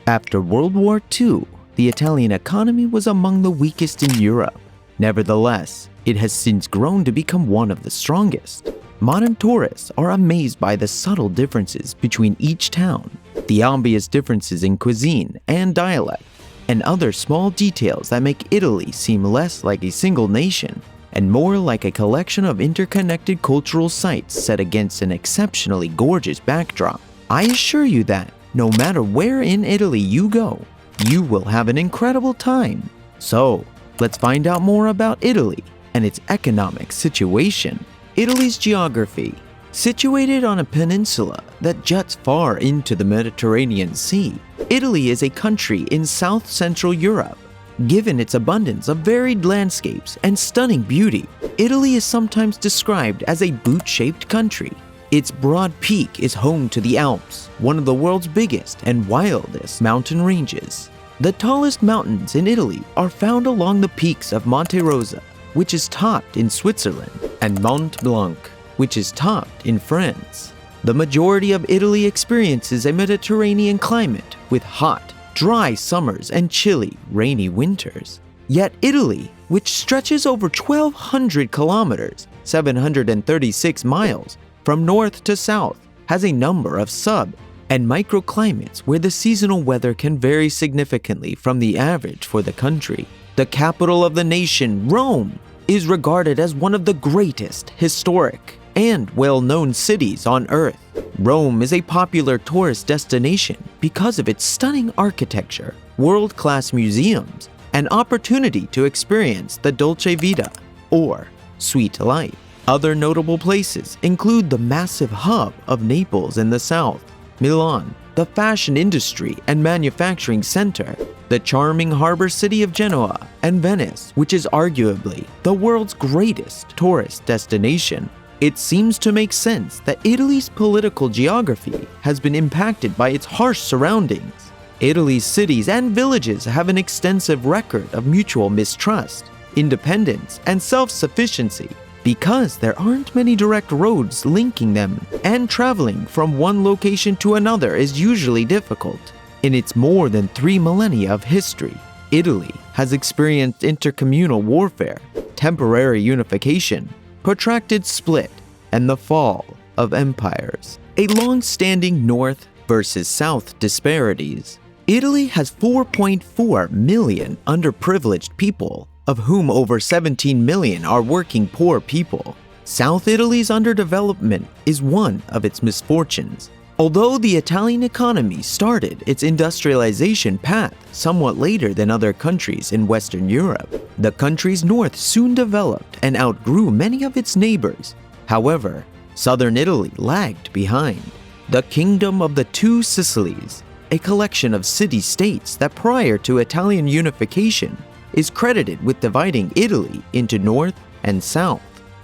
After World War II, the Italian economy was among the weakest in Europe. Nevertheless, it has since grown to become one of the strongest. Modern tourists are amazed by the subtle differences between each town, the obvious differences in cuisine and dialect, and other small details that make Italy seem less like a single nation and more like a collection of interconnected cultural sites set against an exceptionally gorgeous backdrop. I assure you that, no matter where in Italy you go, you will have an incredible time. So, let's find out more about Italy and its economic situation. Italy's geography. Situated on a peninsula that juts far into the Mediterranean Sea, Italy is a country in south-central Europe. Given its abundance of varied landscapes and stunning beauty, Italy is sometimes described as a boot-shaped country. Its broad peak is home to the Alps, one of the world's biggest and wildest mountain ranges. The tallest mountains in Italy are found along the peaks of Monte Rosa, which is topped in Switzerland, and Mont Blanc, which is topped in France. The majority of Italy experiences a Mediterranean climate with hot, dry summers and chilly, rainy winters. Yet Italy, which stretches over 1,200 kilometers, 736 miles, from north to south, has a number of sub- and microclimates where the seasonal weather can vary significantly from the average for the country. The capital of the nation, Rome, is regarded as one of the greatest historic and well-known cities on Earth. Rome is a popular tourist destination because of its stunning architecture, world-class museums, and opportunity to experience the dolce vita, or sweet life. Other notable places include the massive hub of Naples in the south, Milan, the fashion industry and manufacturing center, the charming harbor city of Genoa, and Venice, which is arguably the world's greatest tourist destination. It seems to make sense that Italy's political geography has been impacted by its harsh surroundings. Italy's cities and villages have an extensive record of mutual mistrust, independence, and self-sufficiency because there aren't many direct roads linking them, and traveling from one location to another is usually difficult. In its more than 3 millennia of history, Italy has experienced intercommunal warfare, temporary unification, protracted split, and the fall of empires. A long-standing north versus south disparities. Italy has 4.4 million underprivileged people, of whom over 17 million are working poor people. South Italy's underdevelopment is one of its misfortunes. Although the Italian economy started its industrialization path somewhat later than other countries in Western Europe, the country's north soon developed and outgrew many of its neighbors. However, southern Italy lagged behind. The Kingdom of the Two Sicilies, a collection of city-states that prior to Italian unification is credited with dividing Italy into north and south.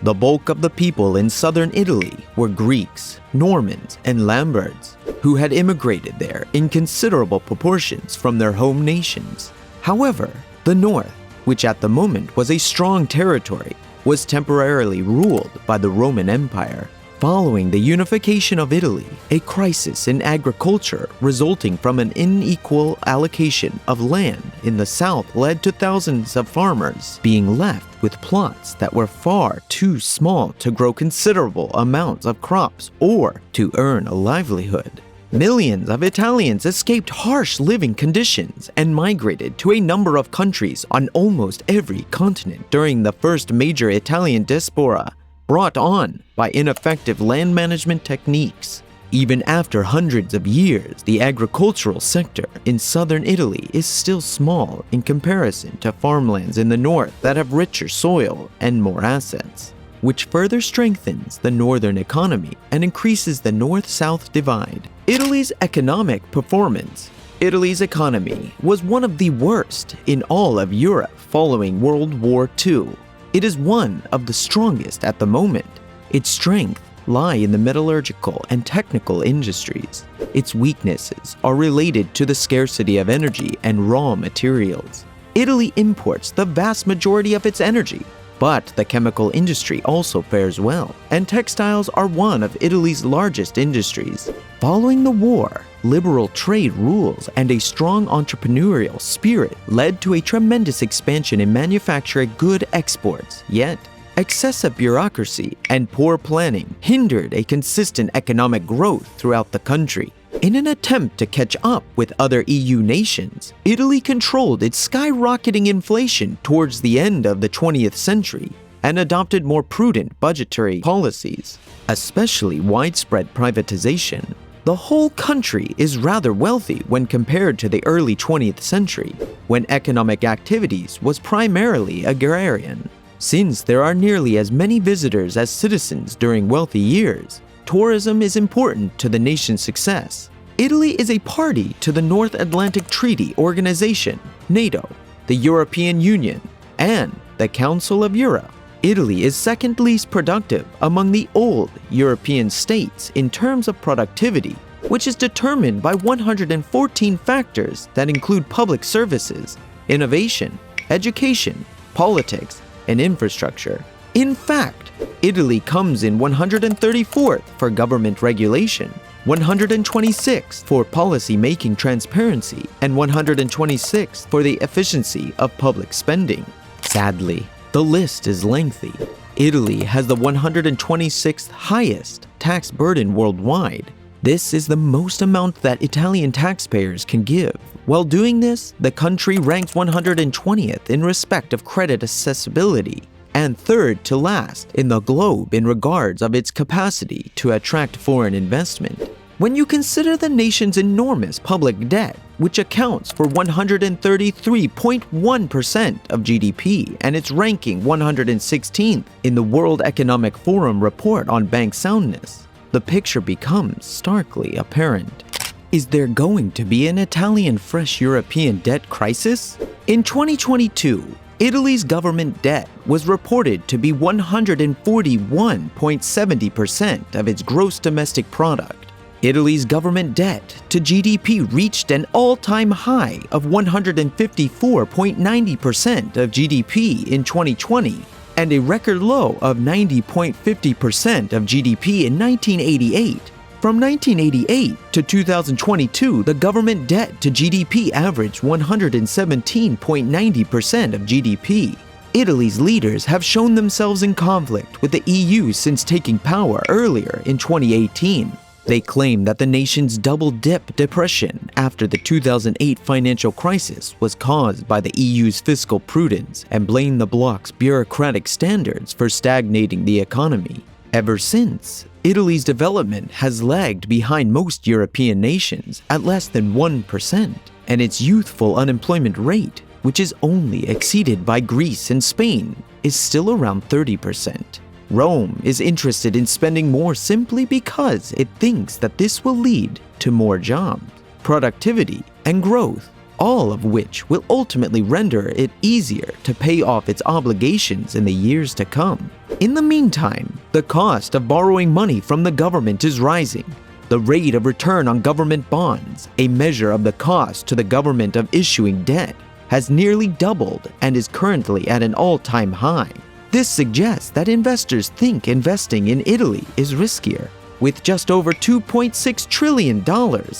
The bulk of the people in southern Italy were Greeks, Normans, and Lombards, who had immigrated there in considerable proportions from their home nations. However, the north, which at the moment was a strong territory, was temporarily ruled by the Roman Empire. Following the unification of Italy, a crisis in agriculture resulting from an unequal allocation of land in the south led to thousands of farmers being left with plots that were far too small to grow considerable amounts of crops or to earn a livelihood. Millions of Italians escaped harsh living conditions and migrated to a number of countries on almost every continent during the first major Italian diaspora, brought on by ineffective land management techniques. Even after hundreds of years, the agricultural sector in southern Italy is still small in comparison to farmlands in the north that have richer soil and more assets, which further strengthens the northern economy and increases the north-south divide. Italy's economic performance. Italy's economy was one of the worst in all of Europe following World War II. It is one of the strongest at the moment. Its strength lie in the metallurgical and technical industries. Its weaknesses are related to the scarcity of energy and raw materials. Italy imports the vast majority of its energy, But the chemical industry also fares well, and textiles are one of Italy's largest industries. Following the war, liberal trade rules and a strong entrepreneurial spirit led to a tremendous expansion in manufacturing good exports, yet excessive bureaucracy and poor planning hindered a consistent economic growth throughout the country. In an attempt to catch up with other EU nations, Italy controlled its skyrocketing inflation towards the end of the 20th century and adopted more prudent budgetary policies, especially widespread privatization. The whole country is rather wealthy when compared to the early 20th century, when economic activities was primarily agrarian. Since there are nearly as many visitors as citizens during wealthy years, tourism is important to the nation's success. Italy is a party to the North Atlantic Treaty Organization, NATO, the European Union, and the Council of Europe. Italy is second least productive among the old European states in terms of productivity, which is determined by 114 factors that include public services, innovation, education, politics, and infrastructure. In fact, Italy comes in 134th for government regulation, 126th for policy-making transparency, and 126th for the efficiency of public spending. Sadly, the list is lengthy. Italy has the 126th highest tax burden worldwide. This is the most amount that Italian taxpayers can give. While doing this, the country ranks 120th in respect of credit accessibility and third to last in the globe in regards of its capacity to attract foreign investment. When you consider the nation's enormous public debt, which accounts for 133.1% of GDP and its ranking 116th in the World Economic Forum report on bank soundness, the picture becomes starkly apparent. Is there going to be an Italian fresh European debt crisis? In 2022, Italy's government debt was reported to be 141.70% of its gross domestic product. Italy's government debt to GDP reached an all-time high of 154.90% of GDP in 2020 and a record low of 90.50% of GDP in 1988. From 1988 to 2022, the government debt to GDP averaged 117.90% of GDP. Italy's leaders have shown themselves in conflict with the EU since taking power earlier in 2018. They claim that the nation's double-dip depression after the 2008 financial crisis was caused by the EU's fiscal prudence and blame the bloc's bureaucratic standards for stagnating the economy. Ever since, Italy's development has lagged behind most European nations at less than 1%, and its youthful unemployment rate, which is only exceeded by Greece and Spain, is still around 30%. Rome is interested in spending more simply because it thinks that this will lead to more jobs, productivity, and growth, all of which will ultimately render it easier to pay off its obligations in the years to come. In the meantime, the cost of borrowing money from the government is rising. The rate of return on government bonds, a measure of the cost to the government of issuing debt, has nearly doubled and is currently at an all-time high. This suggests that investors think investing in Italy is riskier. With just over $2.6 trillion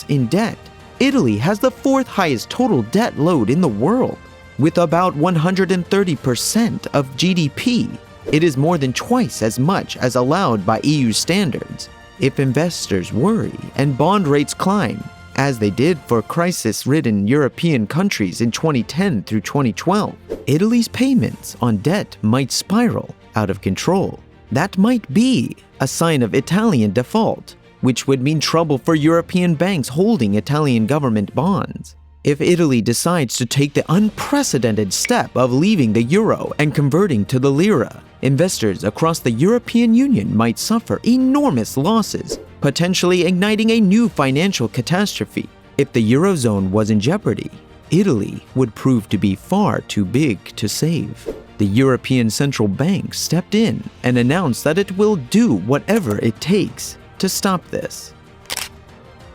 in debt, Italy has the fourth highest total debt load in the world. With about 130% of GDP, it is more than twice as much as allowed by EU standards. If investors worry and bond rates climb, as they did for crisis-ridden European countries in 2010 through 2012, Italy's payments on debt might spiral out of control. That might be a sign of Italian default, which would mean trouble for European banks holding Italian government bonds. If Italy decides to take the unprecedented step of leaving the euro and converting to the lira, investors across the European Union might suffer enormous losses, potentially igniting a new financial catastrophe. If the eurozone was in jeopardy, Italy would prove to be far too big to save. The European Central Bank stepped in and announced that it will do whatever it takes to stop this.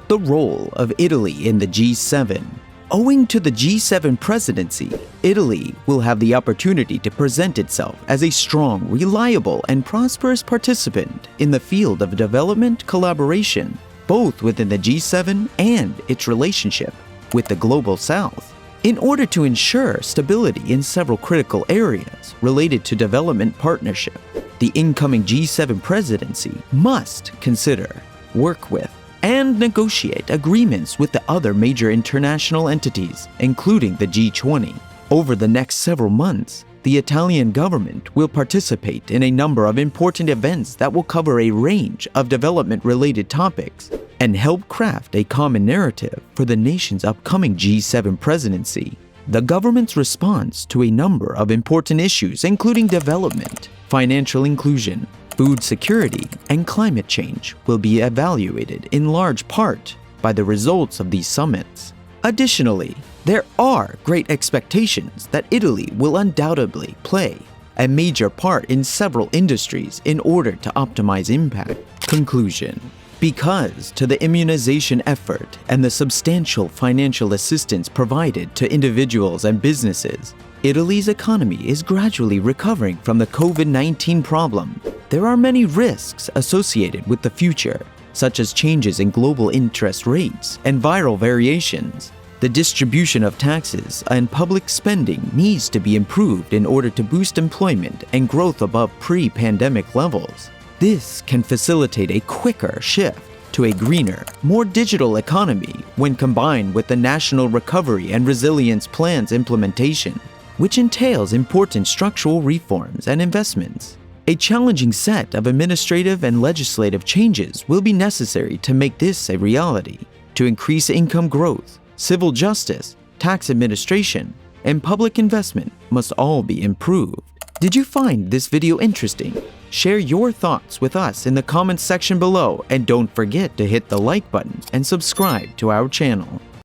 The role of Italy in the G7. Owing to the G7 presidency, Italy will have the opportunity to present itself as a strong, reliable, and prosperous participant in the field of development collaboration, both within the G7 and its relationship with the Global South. In order to ensure stability in several critical areas related to development partnership, the incoming G7 presidency must consider, work with, and negotiate agreements with the other major international entities, including the G20. Over the next several months, the Italian government will participate in a number of important events that will cover a range of development-related topics and help craft a common narrative for the nation's upcoming G7 presidency. The government's response to a number of important issues, including development, financial inclusion, food security, and climate change, will be evaluated in large part by the results of these summits. Additionally, there are great expectations that Italy will undoubtedly play a major part in several industries in order to optimize impact. Conclusion: because to the immunization effort and the substantial financial assistance provided to individuals and businesses, Italy's economy is gradually recovering from the COVID-19 problem. There are many risks associated with the future, such as changes in global interest rates and viral variations. The distribution of taxes and public spending needs to be improved in order to boost employment and growth above pre-pandemic levels. This can facilitate a quicker shift to a greener, more digital economy when combined with the National Recovery and Resilience Plan's implementation, which entails important structural reforms and investments. A challenging set of administrative and legislative changes will be necessary to make this a reality. To increase income growth, civil justice, tax administration, and public investment must all be improved. Did you find this video interesting? Share your thoughts with us in the comments section below, and don't forget to hit the like button and subscribe to our channel.